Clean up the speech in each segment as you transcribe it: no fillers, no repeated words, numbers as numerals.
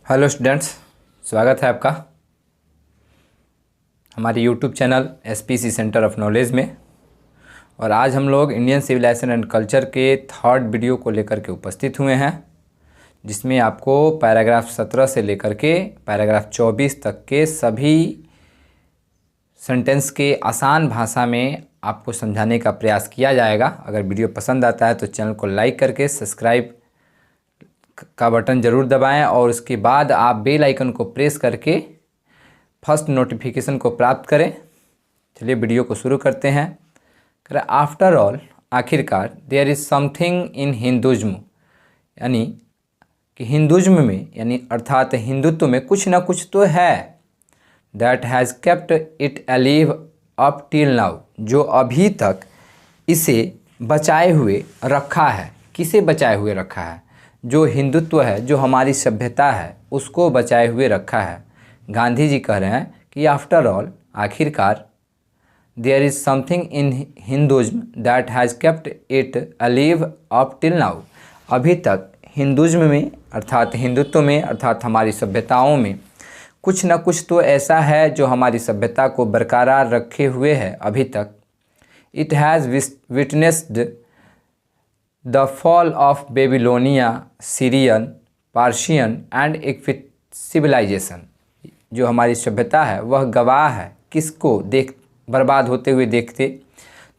Hello students, स्वागत है आपका हमारे YouTube channel SPC centre of knowledge में। और आज हम लोग इंडियन सिविलाइजेशन एंड कल्चर के थर्ड वीडियो को लेकर के उपस्थित हुए हैं, जिसमें आपको पैराग्राफ 17 से लेकर के पैराग्राफ 24 तक के सभी सेंटेंस के आसान भाषा में आपको समझाने का प्रयास किया जाएगा। अगर वीडियो पसंद आता है तो चैनल को लाइक करके सब्सक्राइब का बटन ज़रूर दबाएं और उसके बाद आप बेल आइकन को प्रेस करके फर्स्ट नोटिफिकेशन को प्राप्त करें। चलिए वीडियो को शुरू करते हैं। आफ्टर ऑल, आखिरकार, there is something in Hinduism, यानी कि हिंदुज़्म में यानी अर्थात हिंदुत्व में कुछ ना कुछ तो है। That has kept it alive up till now, जो अभी तक इसे बचाए हुए रखा है। किसे बचाए हुए रखा है? जो हिंदुत्व है, जो हमारी सभ्यता है, उसको बचाए हुए रखा है। गांधी जी कह रहे हैं कि आफ्टर ऑल, आखिरकार, there is something in Hinduism that has kept it alive up till now. अभी तक हिंदुज़्म में अर्थात हिंदुत्व में अर्थात हमारी सभ्यताओं में कुछ न कुछ तो ऐसा है जो हमारी सभ्यता को बरकरार रखे हुए है अभी तक। It has witnessed the fall of Babylonia, Syrian, Parthian and इक्विट सिविलाइजेशन। जो हमारी सभ्यता है वह गवाह है, किसको देख बर्बाद होते हुए देखते।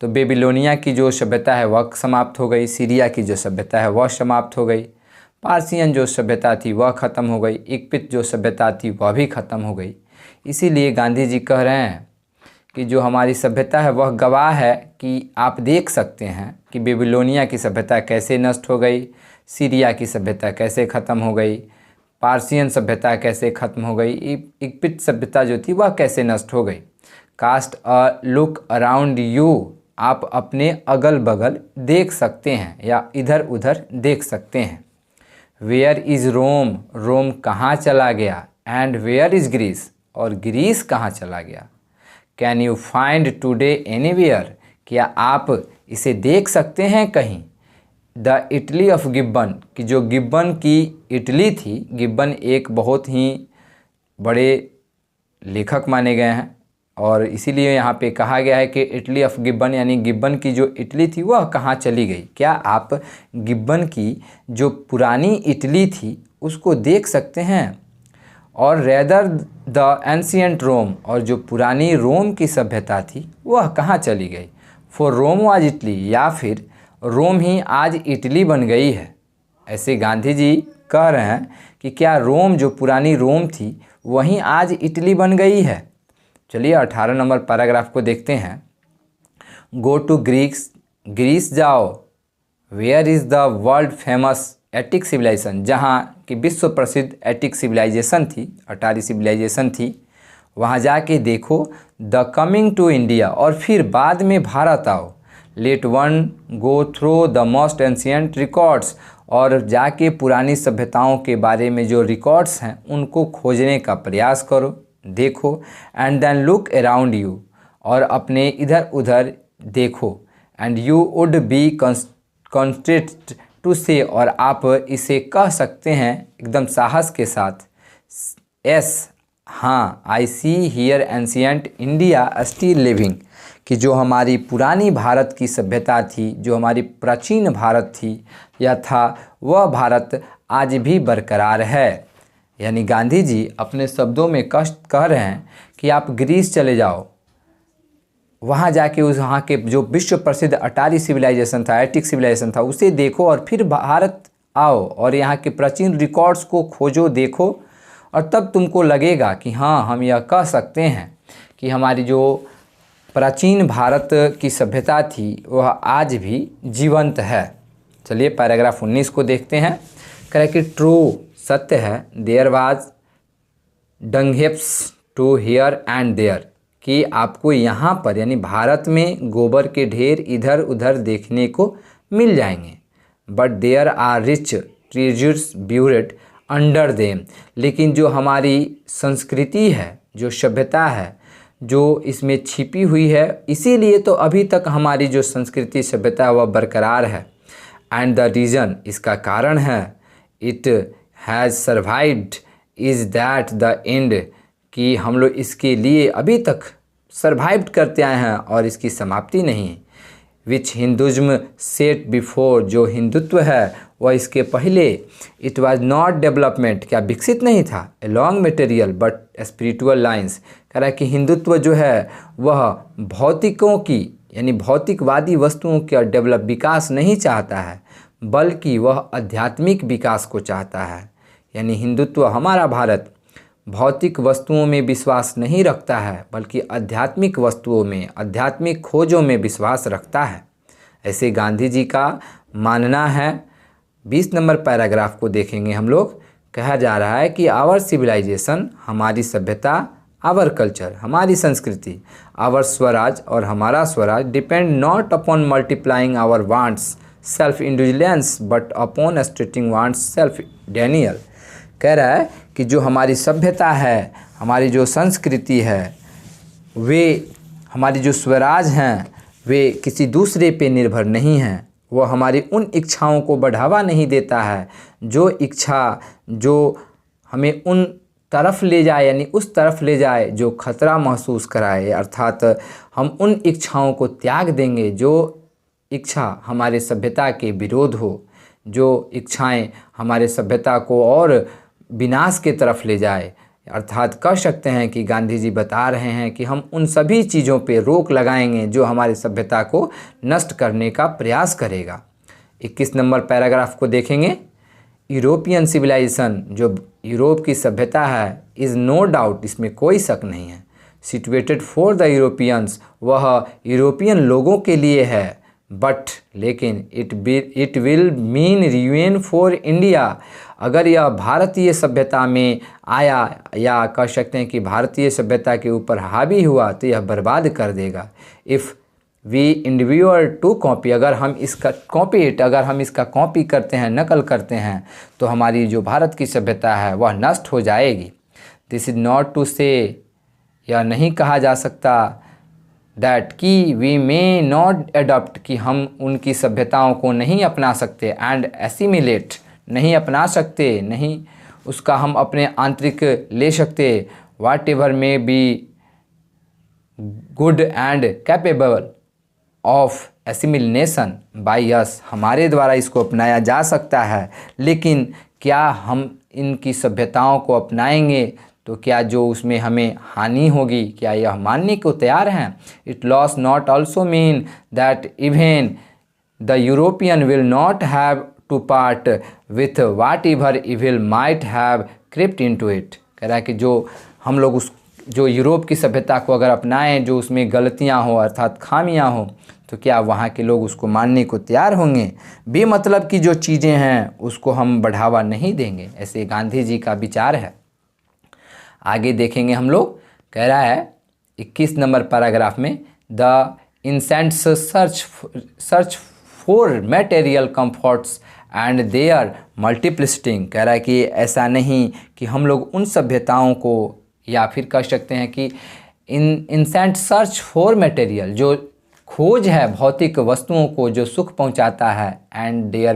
तो बेबीलोनिया की जो सभ्यता है वह समाप्त हो गई, सीरिया की जो सभ्यता है वह समाप्त हो गई, पार्शियन जो सभ्यता थी वह ख़त्म हो गई, इक्विट जो सभ्यता थी वह भी ख़त्म हो गई। इसीलिए गांधी जी कह रहे हैं कि जो हमारी सभ्यता है वह गवाह है कि आप देख सकते हैं कि बेबीलोनिया की सभ्यता कैसे नष्ट हो गई, सीरिया की सभ्यता कैसे ख़त्म हो गई, पार्शियन सभ्यता कैसे ख़त्म हो गई, इक्विट सभ्यता जो थी वह कैसे नष्ट हो गई। Cast a look around you, आप अपने अगल बगल देख सकते हैं या इधर उधर देख सकते हैं। वेयर इज़ रोम, रोम कहाँ चला गया। एंड वेयर इज़ ग्रीस, और ग्रीस कहाँ चला गया। Can you find today anywhere, क्या आप इसे देख सकते हैं कहीं। द इटली ऑफ गिब्बन, कि जो गिब्बन की इटली थी, गिब्बन एक बहुत ही बड़े लेखक माने गए हैं और इसीलिए यहाँ पे कहा गया है कि इटली ऑफ गिब्बन, यानी गिब्बन की जो इटली थी वह कहाँ चली गई। क्या आप गिब्बन की जो पुरानी इटली थी उसको देख सकते हैं। और रेदर द एंशियंट रोम, और जो पुरानी रोम की सभ्यता थी वह कहाँ चली गई। फॉर रोम वाज इटली, या फिर रोम ही आज इटली बन गई है। ऐसे गांधी जी कह रहे हैं कि क्या रोम, जो पुरानी रोम थी, वहीं आज इटली बन गई है। चलिए 18 नंबर पैराग्राफ को देखते हैं। गो टू ग्रीस, ग्रीस जाओ। Where is the world famous Attic civilisation, जहाँ की विश्व प्रसिद्ध एटिक सिविलाइजेशन थी, अटारी सिविलाइजेशन थी, वहाँ जाके देखो। द कमिंग टू इंडिया, और फिर बाद में भारत आओ। Let one go through the most ancient records, और जाके पुरानी सभ्यताओं के बारे में जो रिकॉर्ड्स हैं उनको खोजने का प्रयास करो, देखो। And then look around you, और अपने इधर उधर देखो। And you would be constant to say, और आप इसे कह सकते हैं एकदम साहस के साथ, यस, हाँ, I see here ancient India still living, कि जो हमारी पुरानी भारत की सभ्यता थी, जो हमारी प्राचीन भारत थी या था, वह भारत आज भी बरकरार है। यानी गांधी जी अपने शब्दों में कह रहे हैं कि आप ग्रीस चले जाओ, वहाँ जाके वहाँ के जो विश्व प्रसिद्ध अटारी सिविलाइजेशन था, एटिक सिविलाइजेशन था, उसे देखो और फिर भारत आओ और यहाँ के प्राचीन रिकॉर्ड्स को खोजो, देखो, और तब तुमको लगेगा कि हाँ, हम यह कह सकते हैं कि हमारी जो प्राचीन भारत की सभ्यता थी वह आज भी जीवंत है। चलिए पैराग्राफ 19 को देखते हैं। कह रहे कि ट्रू, सत्य है, there was dungheaps to here and there, कि आपको यहाँ पर यानी भारत में गोबर के ढेर इधर उधर देखने को मिल जाएंगे। But there are rich treasures buried under them, लेकिन जो हमारी संस्कृति है, जो सभ्यता है, जो इसमें छिपी हुई है, इसीलिए तो अभी तक हमारी जो संस्कृति सभ्यता है वह बरकरार है। एंड द रीज़न, इसका कारण है, it has survived is that the end, कि हम लोग इसके लिए अभी तक सर्वाइव करते आए हैं और इसकी समाप्ति नहीं है। विच हिंदुज़्म सेट बिफोर, जो हिंदुत्व है वह इसके पहले, इट वाज नॉट डेवलपमेंट, क्या विकसित नहीं था, along material but spiritual lines. कह रहा है कि हिंदुत्व जो है वह भौतिकों की यानी भौतिकवादी वस्तुओं का डेवलप विकास नहीं चाहता है, बल्कि वह आध्यात्मिक विकास को चाहता है। यानी हिंदुत्व, हमारा भारत भौतिक वस्तुओं में विश्वास नहीं रखता है, बल्कि आध्यात्मिक वस्तुओं में, आध्यात्मिक खोजों में विश्वास रखता है। ऐसे गांधी जी का मानना है। 20 नंबर पैराग्राफ को देखेंगे हम लोग। कहा जा रहा है कि आवर सिविलाइजेशन, हमारी सभ्यता, आवर कल्चर, हमारी संस्कृति, आवर स्वराज और हमारा स्वराज, depend not upon multiplying our wants self indulgence but upon restricting wants self denial. कह रहा है कि जो हमारी सभ्यता है, हमारी जो संस्कृति है, वे हमारी जो स्वराज हैं, वे किसी दूसरे पे निर्भर नहीं हैं। वो हमारी उन इच्छाओं को बढ़ावा नहीं देता है जो इच्छा जो हमें उन तरफ ले जाए, यानी उस तरफ ले जाए जो खतरा महसूस कराए। अर्थात हम उन इच्छाओं को त्याग देंगे जो इच्छा हमारे सभ्यता के विरोध हो, जो इच्छाएं हमारे सभ्यता को और विनाश के तरफ ले जाए। अर्थात कह सकते हैं कि गांधी जी बता रहे हैं कि हम उन सभी चीज़ों पे रोक लगाएंगे जो हमारी सभ्यता को नष्ट करने का प्रयास करेगा। 21 नंबर पैराग्राफ को देखेंगे। यूरोपियन सिविलाइजेशन, जो यूरोप की सभ्यता है, इज़ नो डाउट, इसमें कोई शक नहीं है, सिचुएटेड फॉर द यूरोपियंस, वह यूरोपियन लोगों के लिए है, बट लेकिन it will mean ruin for India, अगर यह भारतीय सभ्यता में आया या कह सकते हैं कि भारतीय सभ्यता के ऊपर हावी हुआ तो यह बर्बाद कर देगा। If we individual to copy, अगर हम इसका कॉपी करते हैं, नकल करते हैं, तो हमारी जो भारत की सभ्यता है वह नष्ट हो जाएगी। दिस इज़ नॉट टू से, यह नहीं कहा जा सकता दैट कि वी मे नॉट एडॉप्ट, कि हम उनकी सभ्यताओं को नहीं अपना सकते, एंड एसिमिलेट, नहीं अपना सकते, नहीं उसका हम अपने आंतरिक ले सकते, whatever may be good and capable of assimilation by us, हमारे द्वारा इसको अपनाया जा सकता है, लेकिन क्या हम इनकी सभ्यताओं को अपनाएंगे तो क्या जो उसमें हमें हानि होगी, क्या यह मानने को तैयार हैं। It loss not also mean that even the European will not have to part with whatever evil might have crept into it. कह रहा है कि जो हम लोग जो यूरोप की सभ्यता को अगर अपनाएं, जो उसमें गलतियां हो अर्थात खामियां हो, तो क्या वहाँ के लोग उसको मानने को तैयार होंगे। बेमतलब की जो चीज़ें हैं उसको हम बढ़ावा नहीं देंगे। ऐसे गांधी जी का विचार है। आगे देखेंगे हम लोग। कह रहा है 21 नंबर पैराग्राफ में, the incessant search for material comforts and their multiplicity. कह रहा है कि ऐसा नहीं कि हम लोग उन सभ्यताओं को, या फिर कह सकते हैं कि इंसेंट सर्च फॉर मटेरियल, जो खोज है भौतिक वस्तुओं को जो सुख पहुंचाता है, and their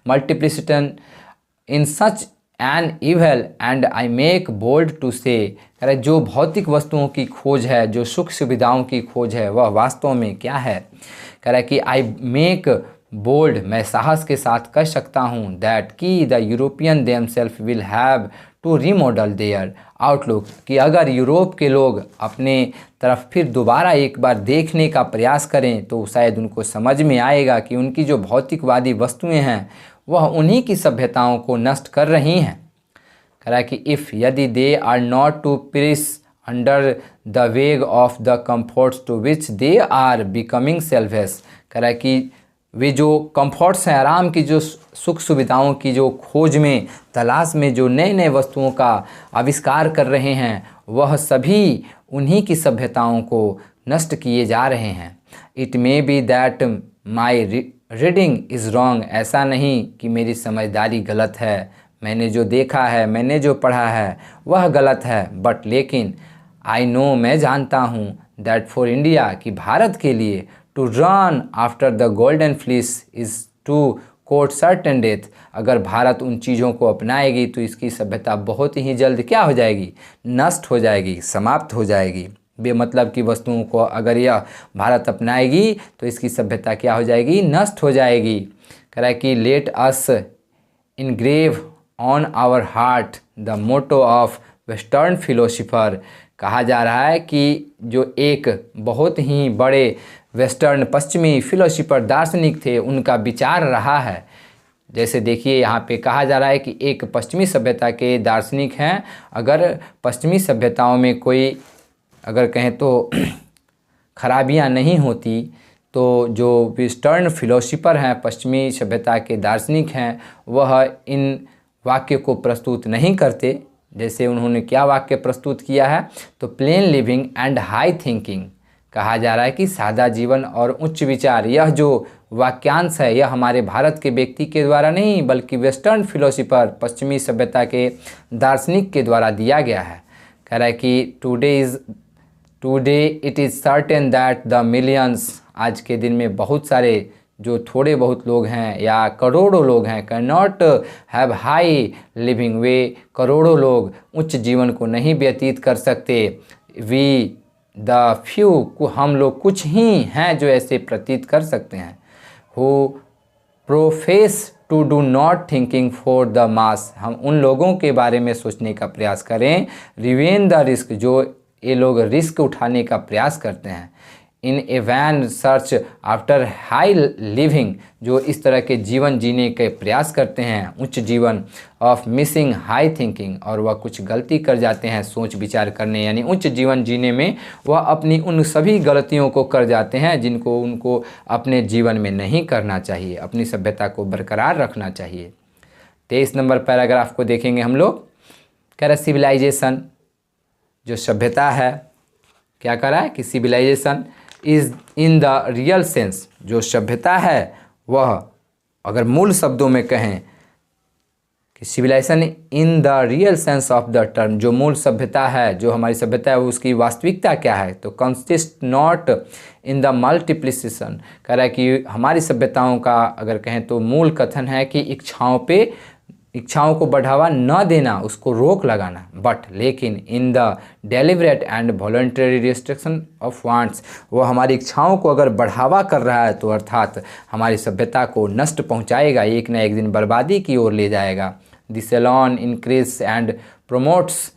multiplicity in such an evil and I make bold to say. कह रहे जो भौतिक वस्तुओं की खोज है, जो सुख सुविधाओं की खोज है, वह वास्तव में क्या है। कह रहा है कि आई मेक बोल्ड, मैं साहस के साथ कह सकता हूँ, दैट कि the European themselves will have to remodel their outlook, कि अगर यूरोप के लोग अपने तरफ फिर दोबारा एक बार देखने का प्रयास करें तो शायद उनको समझ में आएगा कि उनकी जो भौतिकवादी वस्तुएं हैं वह उन्हीं की सभ्यताओं को नष्ट कर रही हैं। कह रहा है कि इफ़, यदि they are not to press under the weight of the comforts to which they are becoming selfless. कह रहा है कि वे जो कंफर्ट्स हैं, आराम की जो सुख सुविधाओं की जो खोज में, तलाश में जो नए नए वस्तुओं का आविष्कार कर रहे हैं, वह सभी उन्हीं की सभ्यताओं को नष्ट किए जा रहे हैं। It may be that my reading is wrong, ऐसा नहीं कि मेरी समझदारी गलत है, मैंने जो देखा है, मैंने जो पढ़ा है वह गलत है, बट लेकिन आई नो, मैं जानता हूँ, दैट फॉर इंडिया, कि भारत के लिए to run after the golden fleece is to court certain death. अगर भारत उन चीज़ों को अपनाएगी तो इसकी सभ्यता बहुत ही जल्द क्या हो जाएगी, नष्ट हो जाएगी, समाप्त हो जाएगी। बेमतलब की वस्तुओं को अगर यह भारत अपनाएगी तो इसकी सभ्यता क्या हो जाएगी, नष्ट हो जाएगी। कह रहा है कि let us engrave on our heart the motto of western philosopher. कहा जा रहा है कि जो एक बहुत ही बड़े वेस्टर्न पश्चिमी फिलोसफर दार्शनिक थे, उनका विचार रहा है। जैसे देखिए यहाँ पे कहा जा रहा है कि एक पश्चिमी सभ्यता के दार्शनिक हैं। अगर पश्चिमी सभ्यताओं में कोई अगर कहें तो खराबियाँ नहीं होती तो जो वेस्टर्न फिलोसफर हैं, पश्चिमी सभ्यता के दार्शनिक हैं, वह इन वाक्य को प्रस्तुत नहीं करते। जैसे उन्होंने क्या वाक्य प्रस्तुत किया है, तो plane living and high thinking. कहा जा रहा है कि सादा जीवन और उच्च विचार, यह जो वाक्यांश है यह हमारे भारत के व्यक्ति के द्वारा नहीं बल्कि वेस्टर्न फिलोसफर, पश्चिमी सभ्यता के दार्शनिक के द्वारा दिया गया है। कह रहा है कि today it is certain that the millions, आज के दिन में बहुत सारे जो थोड़े बहुत लोग हैं या करोड़ों लोग हैं, can not have high living, वे करोड़ों लोग उच्च जीवन को नहीं व्यतीत कर सकते। वी द फ्यू को, हम लोग कुछ ही हैं जो ऐसे प्रतीत कर सकते हैं। Who profess to do not thinking for the mass, हम उन लोगों के बारे में सोचने का प्रयास करें। रिवेन द रिस्क, जो ये लोग रिस्क उठाने का प्रयास करते हैं। In a vain search after high living, जो इस तरह के जीवन जीने के प्रयास करते हैं, उच्च जीवन। ऑफ मिसिंग हाई थिंकिंग, और वह कुछ गलती कर जाते हैं सोच विचार करने, यानी उच्च जीवन जीने में वह अपनी उन सभी गलतियों को कर जाते हैं जिनको उनको अपने जीवन में नहीं करना चाहिए, अपनी सभ्यता को बरकरार रखना चाहिए। 23 नंबर पैराग्राफ को देखेंगे हम लोग। कह रहा सिविलाइजेशन, जो सभ्यता है, क्या कर रहा है कि civilisation is in the real sense, जो सभ्यता है वह अगर मूल शब्दों में कहें कि civilisation in the real sense of the term, जो मूल सभ्यता है, जो हमारी सभ्यता है, उसकी वास्तविकता क्या है, तो कंसिस्ट नॉट इन द मल्टीप्लिसिशन। कह रहा है कि हमारी सभ्यताओं का अगर कहें तो मूल कथन है कि इच्छाओं को बढ़ावा न देना, उसको रोक लगाना, बट लेकिन in the deliberate and voluntary restriction of wants, वो हमारी इच्छाओं को अगर बढ़ावा कर रहा है तो अर्थात हमारी सभ्यता को नष्ट पहुंचाएगा, एक न एक दिन बर्बादी की ओर ले जाएगा। This alone increase and promotes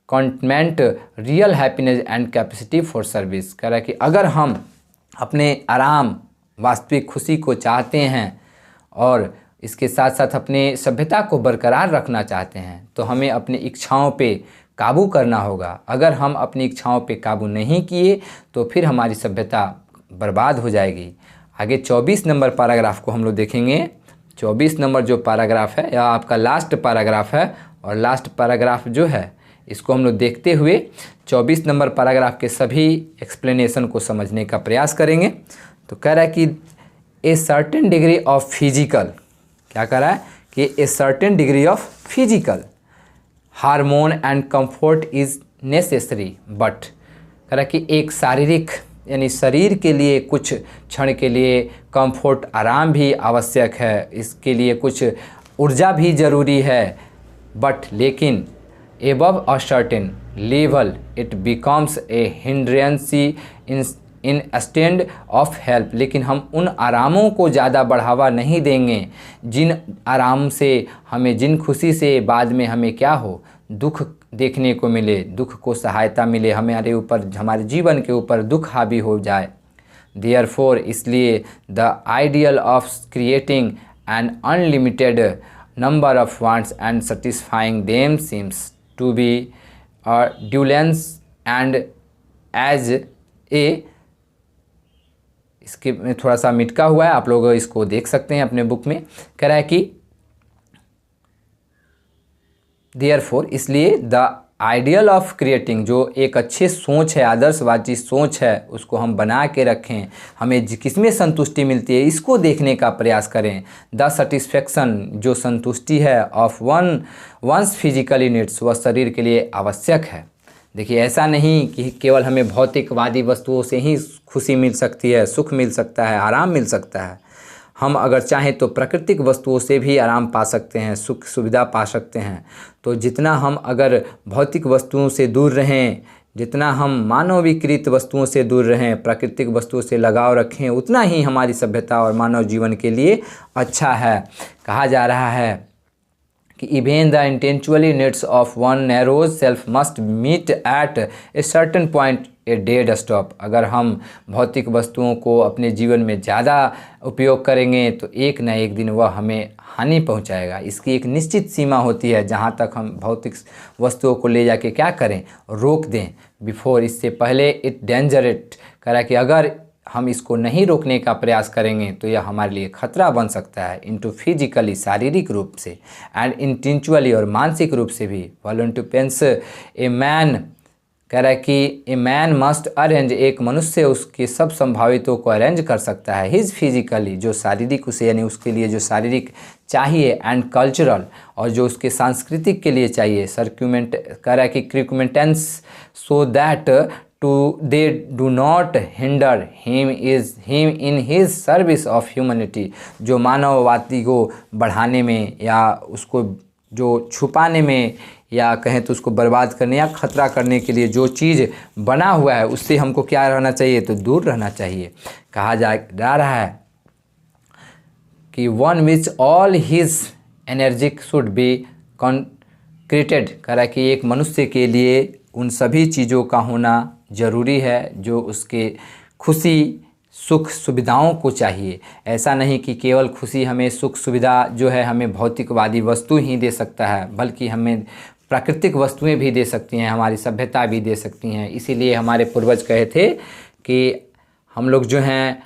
contentment real happiness and capacity for service. कह रहा है कि अगर हम अपने आराम, वास्तविक खुशी को चाहते हैं और इसके साथ साथ अपने सभ्यता को बरकरार रखना चाहते हैं तो हमें अपनी इच्छाओं पे काबू करना होगा। अगर हम अपनी इच्छाओं पे काबू नहीं किए तो फिर हमारी सभ्यता बर्बाद हो जाएगी। आगे 24 नंबर पैराग्राफ को हम लोग देखेंगे। 24 नंबर जो पैराग्राफ है यह आपका लास्ट पैराग्राफ है, और लास्ट पैराग्राफ जो है इसको हम लोग देखते हुए 24 नंबर पैराग्राफ के सभी एक्सप्लेनेशन को समझने का प्रयास करेंगे। तो कह रहा है कि a certain degree of physical, क्या कह रहा है कि a certain degree of physical hormone and comfort is necessary, but कह रहा है कि एक शारीरिक यानी शरीर के लिए कुछ क्षण के लिए कंफर्ट, आराम भी आवश्यक है, इसके लिए कुछ ऊर्जा भी ज़रूरी है, बट लेकिन above a certain level it becomes a hindrance instead of help. लेकिन हम उन आरामों को ज़्यादा बढ़ावा नहीं देंगे जिन आराम से हमें, जिन खुशी से बाद में हमें क्या हो, दुख देखने को मिले, दुख को सहायता मिले, हमारे ऊपर, हमारे जीवन के ऊपर दुख हावी हो जाए। देयरफॉर, इसलिए the ideal of creating an unlimited number of wants and satisfying them seems to be delusion and as a, इसके में थोड़ा सा मिटका हुआ है, आप लोग इसको देख सकते हैं अपने बुक में। कह रहा है कि देयरफोर, इसलिए द आइडियल ऑफ क्रिएटिंग, जो एक अच्छी सोच है, आदर्शवादी सोच है, उसको हम बना के रखें, हमें किसमें संतुष्टि मिलती है इसको देखने का प्रयास करें। द सेटिस्फैक्शन, जो संतुष्टि है, ऑफ वंस फिजिकली नीड्स, वह शरीर के लिए आवश्यक है। देखिए ऐसा नहीं कि केवल हमें भौतिकवादी वस्तुओं से ही खुशी मिल सकती है, सुख मिल सकता है, आराम मिल सकता है। हम अगर चाहें तो प्राकृतिक वस्तुओं से भी आराम पा सकते हैं, सुख सुविधा पा सकते हैं। तो जितना हम अगर भौतिक वस्तुओं से दूर रहें, जितना हम मानवीकृत वस्तुओं से दूर रहें, प्राकृतिक वस्तुओं से लगाव रखें, उतना ही हमारी सभ्यता और मानव जीवन के लिए अच्छा है। कहा जा रहा है कि even the intellectually needs of one narrow self must meet at a certain point a dead stop। अगर हम भौतिक वस्तुओं को अपने जीवन में ज़्यादा उपयोग करेंगे तो एक ना एक दिन वह हमें हानि पहुंचाएगा। इसकी एक निश्चित सीमा होती है जहां तक हम भौतिक वस्तुओं को ले जाके क्या करें, रोक दें बिफोर, इससे पहले इट डेंजरेट करा कि अगर हम इसको नहीं रोकने का प्रयास करेंगे तो यह हमारे लिए खतरा बन सकता है, इनटू फिजिकली शारीरिक रूप से, एंड इंटेलेक्चुअली और मानसिक रूप से भी। वॉलंटिपेंस ए मैन कह रहा है कि ए मैन मस्ट अरेंज, एक मनुष्य उसके सब संभावितों को अरेंज कर सकता है, हिज फिजिकली, जो शारीरिक उसे यानी उसके लिए जो शारीरिक चाहिए, एंड कल्चरल, और जो उसके सांस्कृतिक के लिए चाहिए, सर्क्यूमेंट कह रहा है कि circumstances, so that they do not hinder him in his service of humanity। जो मानववादी को बढ़ाने में या उसको जो छुपाने में या कहें तो उसको बर्बाद करने या खतरा करने के लिए जो चीज़ बना हुआ है उससे हमको क्या रहना चाहिए, तो दूर रहना चाहिए। कहा जा रहा है कि one which all his energy should be concentrated, कह रहा है कि एक मनुष्य के लिए उन सभी चीज़ों का होना ज़रूरी है जो उसके खुशी सुख सुविधाओं को चाहिए। ऐसा नहीं कि केवल खुशी हमें सुख सुविधा जो है हमें भौतिकवादी वस्तु ही दे सकता है, बल्कि हमें प्राकृतिक वस्तुएं भी दे सकती हैं, हमारी सभ्यता भी दे सकती हैं। इसीलिए हमारे पूर्वज कहे थे कि हम लोग जो हैं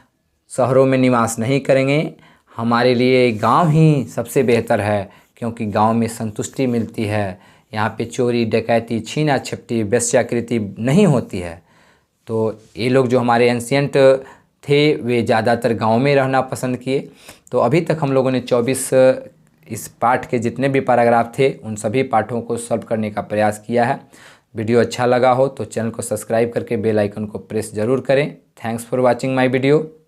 शहरों में निवास नहीं करेंगे, हमारे लिए गांव ही सबसे बेहतर है, क्योंकि गांव में संतुष्टि मिलती है, यहाँ पे चोरी डकैती छीना झपटी वेश्याकृति नहीं होती है। तो ये लोग जो हमारे एंशियंट थे वे ज़्यादातर गांव में रहना पसंद किए। तो अभी तक हम लोगों ने 24 इस पाठ के जितने भी पैराग्राफ थे उन सभी पाठों को सॉल्व करने का प्रयास किया है। वीडियो अच्छा लगा हो तो चैनल को सब्सक्राइब करके बेल आइकन को प्रेस ज़रूर करें। Thanks for watching my video.